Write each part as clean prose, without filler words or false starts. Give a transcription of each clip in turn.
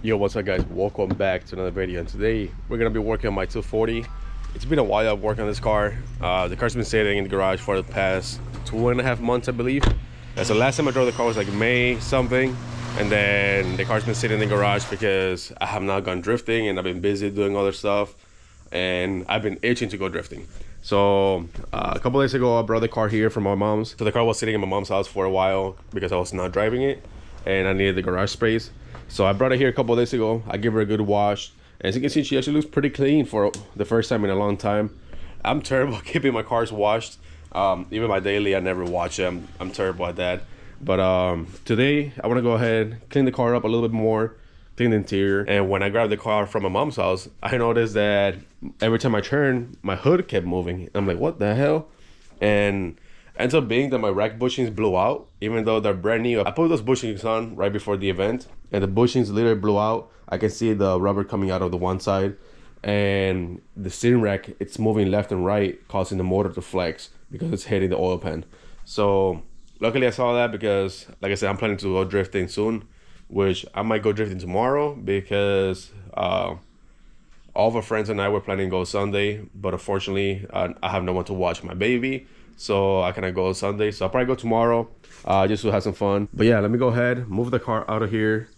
Yo, what's up guys? Welcome back to another video, and today we're gonna be working on my 240. It's been a while I've worked on this car. The car's been sitting in the garage for the past 2.5 months, I believe. And so last time I drove the car was like May something, and then the car's been sitting in the garage because I have not gone drifting and I've been busy doing other stuff, and I've been itching to go drifting. So a couple days ago I brought the car here from my mom's. So the car was sitting in my mom's house for a while because I was not driving it and I needed the garage space. So I brought it here a couple of days ago. I gave her a good wash. And as you can see, she actually looks pretty clean for the first time in a long time. I'm terrible at keeping my cars washed. Even my daily, I never wash them. I'm terrible at that. But today, I want to go ahead, clean the car up a little bit more, clean the interior. And when I grabbed the car from my mom's house, I noticed that every time I turned, my hood kept moving. I'm like, what the hell? And ends up being that my rack bushings blew out, even though they're brand new. I put those bushings on right before the event, and the bushings literally blew out. I can see the rubber coming out of the one side, and the steering rack, it's moving left and right, causing the motor to flex because it's hitting the oil pan. So luckily I saw that because, like I said, I'm planning to go drifting soon, which I might go drifting tomorrow because all of our friends and I were planning to go Sunday, but unfortunately I have no one to watch my baby, so I cannot go Sunday. So I'll probably go tomorrow just to have some fun. But yeah, let me go ahead, move the car out of here,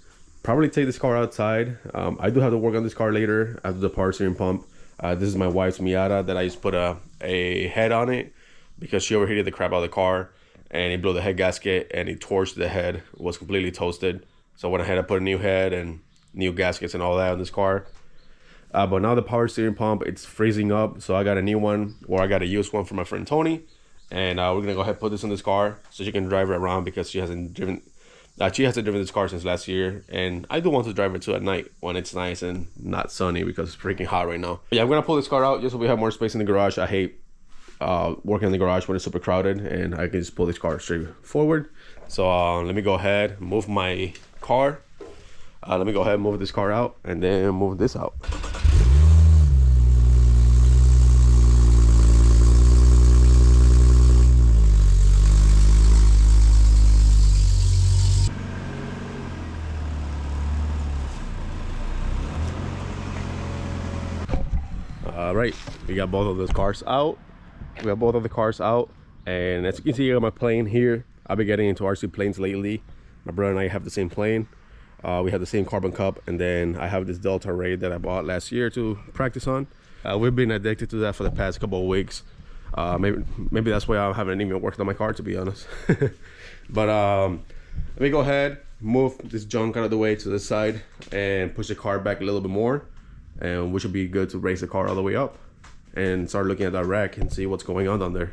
probably take this car outside. I do have to work on this car later after the power steering pump. This is my wife's Miata that I just put a head on it because she overheated the crap out of the car and it blew the head gasket and it torched the head. It was completely toasted. So I went ahead and put a new head and new gaskets and all that on this car. But now the power steering pump, it's freezing up, so I got a new one, or I got a used one from my friend Tony, and we're gonna go ahead and put this in this car so she can drive it around because she hasn't driven this car since last year, and I do want to drive it too at night when it's nice and not sunny because it's freaking hot right now. But yeah, I'm gonna pull this car out just so we have more space in the garage. I hate working in the garage when it's super crowded, and I can just pull this car straight forward. So let me go ahead, move my car. Let me go ahead and move this car out and then move this out. All right, we got both of those cars out. We got both of the cars out, and as you can see, I got my plane here. I've been getting into RC planes lately. My brother and I have the same plane. We have the same carbon cup, and then I have this Delta Ray that I bought last year to practice on. We've been addicted to that for the past couple of weeks. Maybe that's why I haven't even worked on my car, to be honest. But let me go ahead, move this junk out of the way to the side, and push the car back a little bit more, and we should be good to raise the car all the way up and start looking at that rack and see what's going on down there.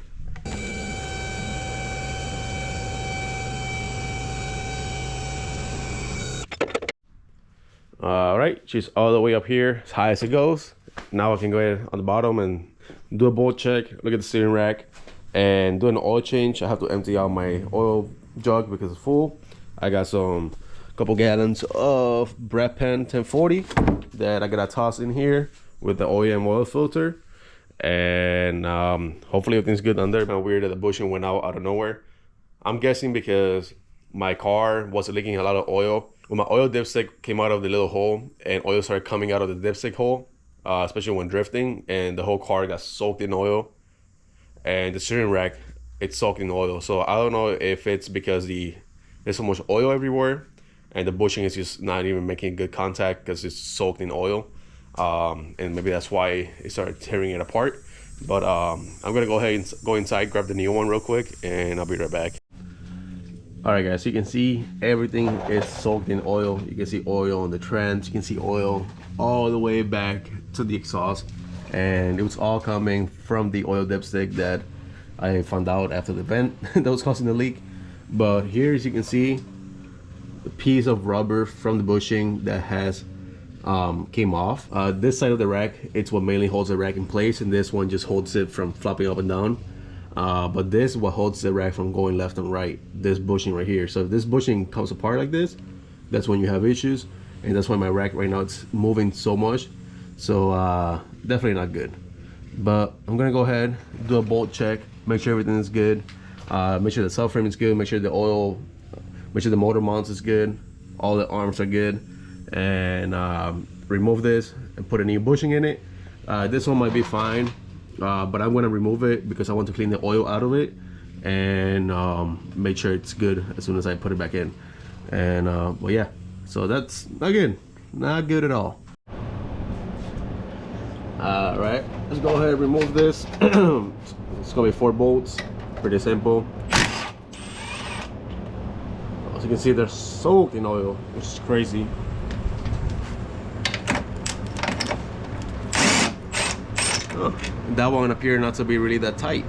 All right, she's all the way up here, as high as it goes. Now I can go ahead on the bottom and do a bolt check, look at the steering rack, and do an oil change. I have to empty out my oil jug because it's full. I got some couple gallons of Brad Penn 1040 that I gotta toss in here with the OEM oil filter. And hopefully everything's good under. It's weird that the bushing went out of nowhere. I'm guessing because my car was leaking a lot of oil. When my oil dipstick came out of the little hole and oil started coming out of the dipstick hole, especially when drifting, and the whole car got soaked in oil, and the steering rack, it's soaked in oil. So I don't know if it's because there's so much oil everywhere and the bushing is just not even making good contact because it's soaked in oil, and maybe that's why it started tearing it apart. But I'm gonna go ahead and go inside, grab the new one real quick, and I'll be right back. All right guys, so you can see everything is soaked in oil. You can see oil on the trans, you can see oil all the way back to the exhaust, and it was all coming from the oil dipstick that I found out after the event that was causing the leak. But here, as you can see, the piece of rubber from the bushing that has came off. This side of the rack, it's what mainly holds the rack in place, and this one just holds it from flopping up and down. But this is what holds the rack from going left and right, this bushing right here. So if this bushing comes apart like this, that's when you have issues, and that's why my rack right now it's moving so much. So definitely not good. But I'm gonna go ahead, do a bolt check, make sure everything is good, make sure the subframe is good, make sure the oil, make sure the motor mounts is good, all the arms are good, and remove this and put a new bushing in it. This one might be fine, but I'm gonna remove it because I want to clean the oil out of it and make sure it's good as soon as I put it back in. And well, yeah, so that's again not good at all. All right, let's go ahead and remove this. It's gonna be 4 bolts, pretty simple. As you can see, they're soaked in oil, which is crazy. Oh, that one appeared not to be really that tight.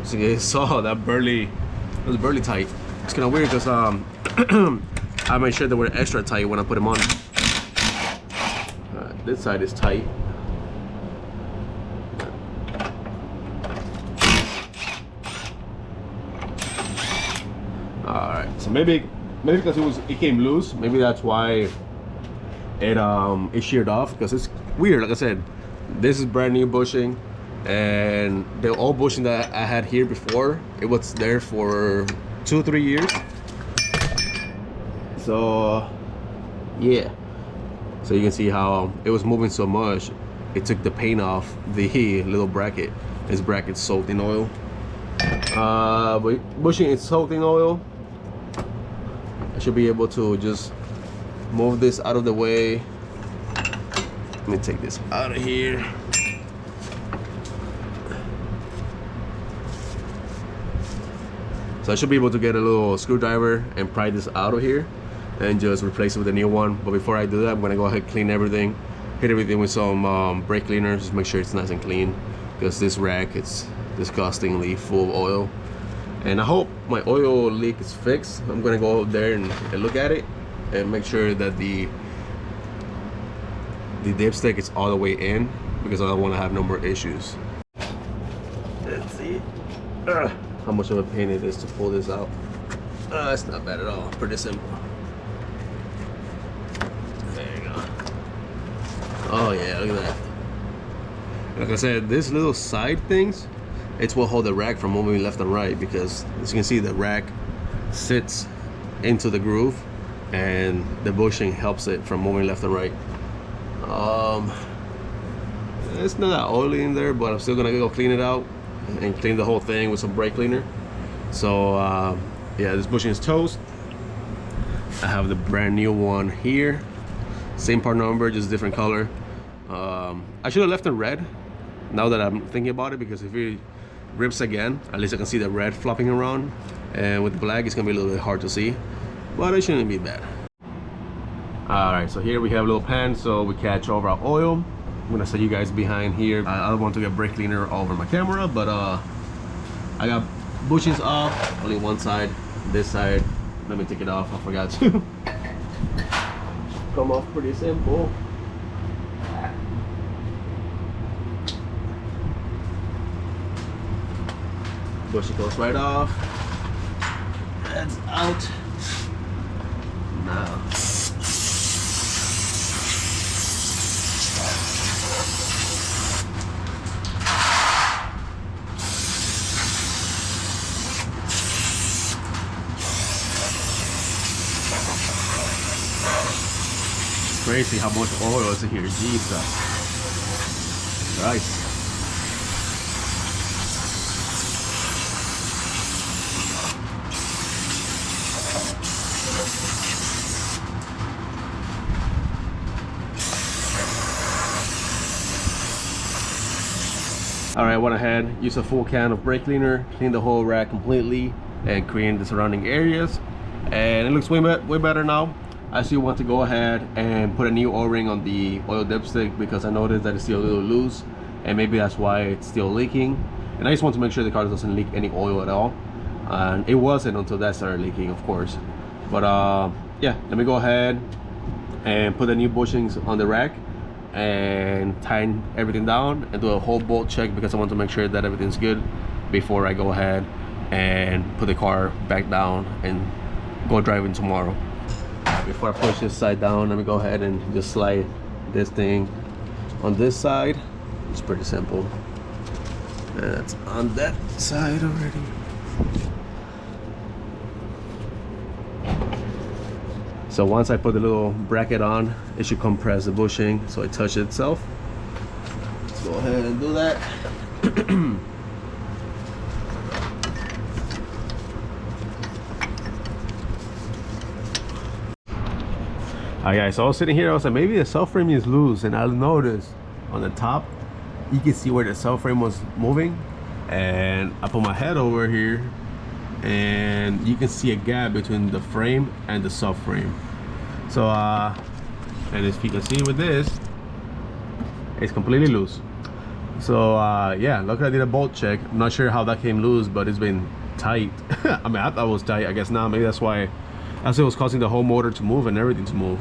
So you guys saw that it was barely tight. It's kind of weird because I made sure they were extra tight when I put them on. This side is tight. All right, so maybe because it came loose, maybe that's why it sheared off, because it's weird. Like I said, this is brand new bushing, and the old bushing that I had here before, it was there for 2-3 years. So yeah, so you can see how it was moving so much, it took the paint off the little bracket. This bracket's soaked in oil. But bushing is soaked in oil. I should be able to just move this out of the way. Let me take this out of here. So I should be able to get a little screwdriver and pry this out of here and just replace it with a new one. But before I do that, I'm gonna go ahead and clean everything, hit everything with some brake cleaner, just make sure it's nice and clean, because this rack, it's disgustingly full of oil. And I hope my oil leak is fixed. I'm gonna go out there and look at it and make sure that the dipstick is all the way in, because I don't want to have no more issues. Let's see how much of a pain it is to pull this out. It's not bad at all, pretty simple. There you go. Oh yeah, look at that. Like I said, these little side things, it's what hold the rack from moving left and right, because as you can see, the rack sits into the groove and the bushing helps it from moving left and right. It's not that oily in there, but I'm still gonna go clean it out and clean the whole thing with some brake cleaner. So yeah, this bushing is toast. I have the brand new one here, same part number, just different color. I should have left it red, now that I'm thinking about it, because if it rips again, at least I can see the red flopping around, and with the black it's gonna be a little bit hard to see, but it shouldn't be bad. All right, so here we have a little pan so we catch over our oil. I'm gonna set you guys behind here. I don't want to get brake cleaner all over my camera, but I got bushings off, only one side. This side, let me take it off, I forgot to. Come off pretty simple. Bushing goes right off. That's out. Now. It's crazy how much oil is in here, Jesus Christ. All right, I went ahead, used a full can of brake cleaner, cleaned the whole rack completely, and cleaned the surrounding areas. And it looks way better now. I still want to go ahead and put a new O-ring on the oil dipstick, because I noticed that it's still a little loose, and maybe that's why it's still leaking. And I just want to make sure the car doesn't leak any oil at all. And it wasn't until that started leaking, of course. But yeah, let me go ahead and put the new bushings on the rack and tighten everything down and do a whole bolt check, because I want to make sure that everything's good before I go ahead and put the car back down and go driving tomorrow. Before I push this side down, let me go ahead and just slide this thing on this side. It's pretty simple. And that's on that side already. So once I put the little bracket on, it should compress the bushing so it touches itself. Let's go ahead and do that. Alright guys, so I was sitting here, I was like, maybe the subframe is loose, and I noticed on the top, you can see where the subframe was moving, and I put my head over here, and you can see a gap between the frame and the subframe. So, and as you can see with this, it's completely loose. So, yeah, luckily I did a bolt check. I'm not sure how that came loose, but it's been tight. I mean, I thought it was tight. I guess now maybe that's why it was causing the whole motor to move and everything to move.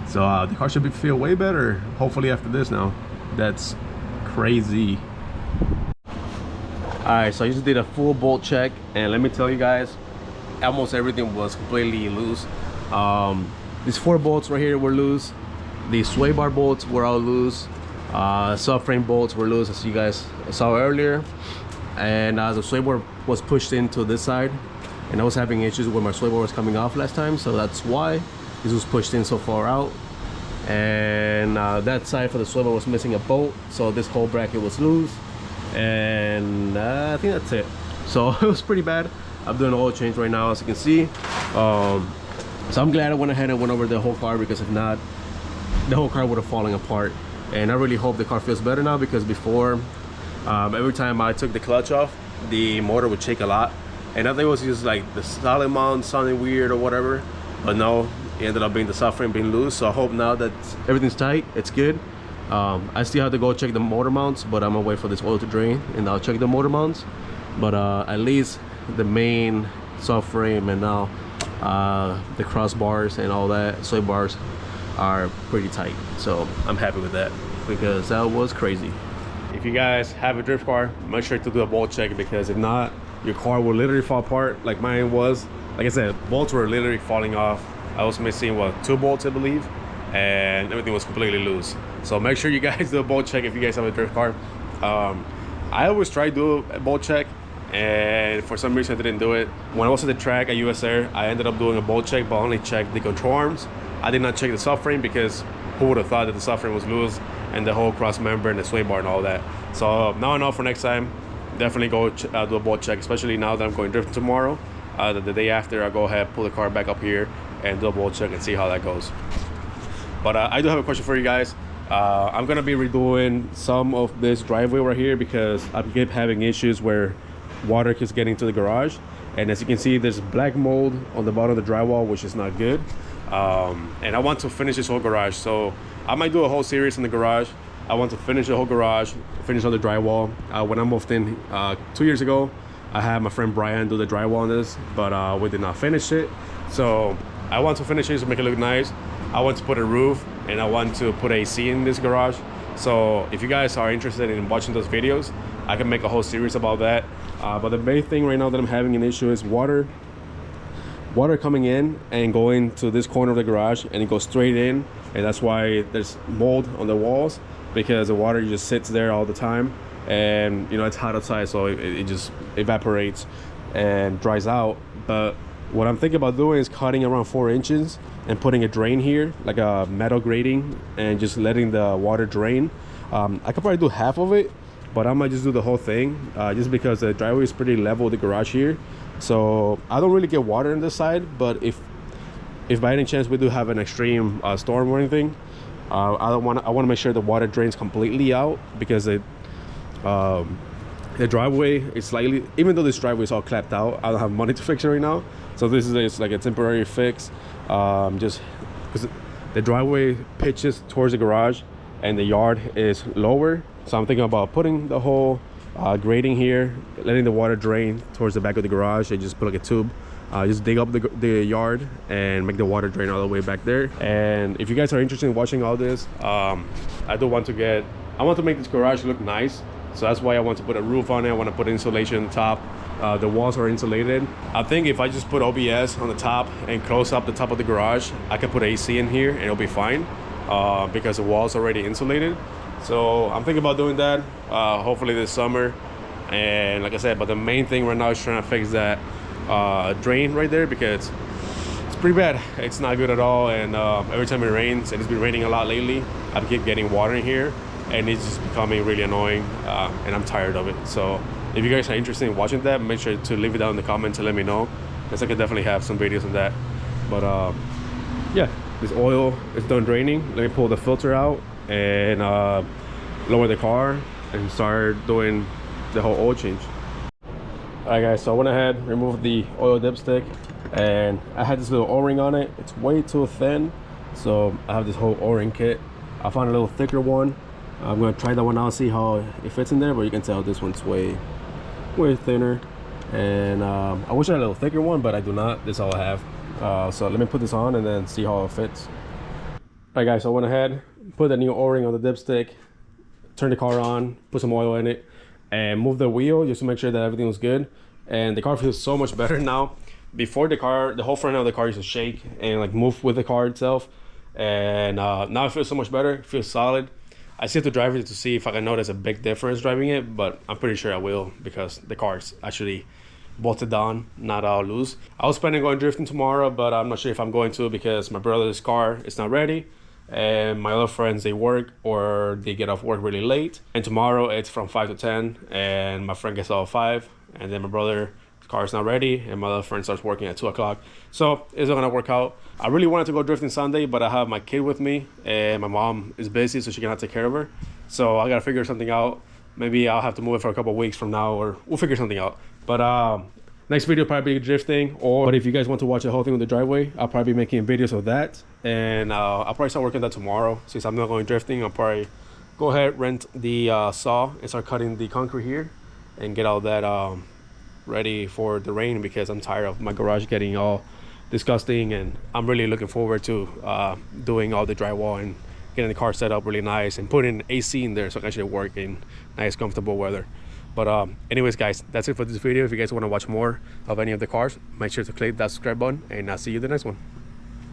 So the car should feel way better, hopefully, after this now. That's crazy. Alright, so I just did a full bolt check, and let me tell you guys, almost everything was completely loose. These 4 bolts right here were loose. The sway bar bolts were all loose. Subframe bolts were loose, as you guys saw earlier. And the sway bar was pushed into this side, and I was having issues where my sway bar was coming off last time, so that's why this was pushed in so far out. And that side for the sway bar was missing a bolt, so this whole bracket was loose. And I think that's it. So it was pretty bad. I'm doing an oil change right now, as you can see. So I'm glad I went ahead and went over the whole car, because if not, the whole car would have fallen apart. And I really hope the car feels better now, because before, every time I took the clutch off, the motor would shake a lot. And I think it was just like the solid mount sounding weird or whatever, but no, it ended up being the subframe being loose. So I hope now that everything's tight, it's good. I still have to go check the motor mounts, but I'm gonna wait for this oil to drain and I'll check the motor mounts. But at least the main subframe and now the crossbars and all that, sway bars are pretty tight. So I'm happy with that, because that was crazy. If you guys have a drift car, make sure to do a bolt check, because if not, your car will literally fall apart like mine was. Like I said, bolts were literally falling off. I was missing, what, 2 bolts, I believe, and everything was completely loose. So make sure you guys do a bolt check if you guys have a drift car. I always try to do a bolt check, and for some reason I didn't do it. When I was at the track at US Air, I ended up doing a bolt check, but only checked the control arms. I did not check the subframe, because who would have thought that the subframe was loose and the whole cross member and the sway bar and all that. So now I know for next time, definitely go do a bolt check, especially now that I'm going drifting tomorrow. The day after, I'll go ahead, pull the car back up here and do a bolt check and see how that goes. But I do have a question for you guys. I'm gonna be redoing some of this driveway right here, because I keep having issues where water keeps getting to the garage, and as you can see, there's black mold on the bottom of the drywall, which is not good. And I want to finish this whole garage, so I might do a whole series in the garage. I want to finish the whole garage, finish all the drywall. When I moved in 2 years ago, I had my friend Brian do the drywall on this, but we did not finish it. So I want to finish it to make it look nice. I want to put a roof, and I want to put AC in this garage. So if you guys are interested in watching those videos, I can make a whole series about that. But the main thing right now that I'm having an issue is water coming in and going to this corner of the garage, and it goes straight in, and that's why there's mold on the walls, because the water just sits there all the time, and you know, it's hot outside, so it just evaporates and dries out. But what I'm thinking about doing is cutting around 4 inches and putting a drain here, like a metal grating, and just letting the water drain. I could probably do half of it, but I might just do the whole thing, just because the driveway is pretty level with the garage here. So I don't really get water on this side, but if by any chance we do have an extreme storm or anything, I want to make sure the water drains completely out, because the driveway is slightly, even though this driveway is all clapped out, I don't have money to fix it right now. So this is just like a temporary fix, just because the driveway pitches towards the garage and the yard is lower. So I'm thinking about putting the whole grating here, letting the water drain towards the back of the garage, and just put like a tube, just dig up the yard and make the water drain all the way back there. And if you guys are interested in watching all this, I want to make this garage look nice, so that's why I want to put a roof on it. I want to put insulation on the top. The walls are insulated. I think if I just put OBS on the top and close up the top of the garage, I can put AC in here and it'll be fine, because the wall's already insulated. So I'm thinking about doing that, hopefully this summer. And like I said, but the main thing right now is trying to fix that drain right there, because pretty bad. It's not good at all, and every time it rains, and it's been raining a lot lately, I keep getting water in here, and it's just becoming really annoying, and I'm tired of it. So if you guys are interested in watching that, make sure to leave it down in the comments and let me know, because I could definitely have some videos on that. But yeah, this oil is done draining. Let me pull the filter out and lower the car and start doing the whole oil change. All right guys, so I went ahead, removed the oil dipstick, and I had this little o-ring on it. It's way too thin, so I have this whole o-ring kit. I found a little thicker one. I'm gonna try that one out, see how it fits in there, but you can tell this one's way thinner. And I wish I had a little thicker one, but I do not. This is all I have. So let me put this on and then see how it fits. All right guys, so I went ahead, put the new o-ring on the dipstick, turn the car on, put some oil in it, and move the wheel just to make sure that everything was good. And the car feels so much better now. Before, the whole front of the car used to shake and like move with the car itself, and now it feels so much better. It feels solid. I still have to drive it to see if I can notice a big difference driving it, but I'm pretty sure I will, because the car's actually bolted down, not all loose. I was planning on going drifting tomorrow, but I'm not sure if I'm going to, because my brother's car is not ready, and my other friends, they work or they get off work really late, and tomorrow it's from 5 to 10, and my friend gets off at 5, and then my brother's car is not ready, and my other friend starts working at 2 o'clock. So it's not gonna work out. I really wanted to go drifting Sunday, but I have my kid with me, and my mom is busy, so she cannot take care of her. So I gotta figure something out. Maybe I'll have to move it for a couple of weeks from now, or we'll figure something out. But next video will probably be drifting, but if you guys want to watch the whole thing with the driveway, I'll probably be making videos of that, and I'll probably start working on that tomorrow. Since I'm not going drifting, I'll probably go ahead, rent the saw, and start cutting the concrete here, and get all that ready for the rain, because I'm tired of my garage getting all disgusting, and I'm really looking forward to doing all the drywall and getting the car set up really nice and putting AC in there so I can actually work in nice, comfortable weather. But anyways guys, that's it for this video. If you guys want to watch more of any of the cars, make sure to click that subscribe button, and I'll see you in the next one.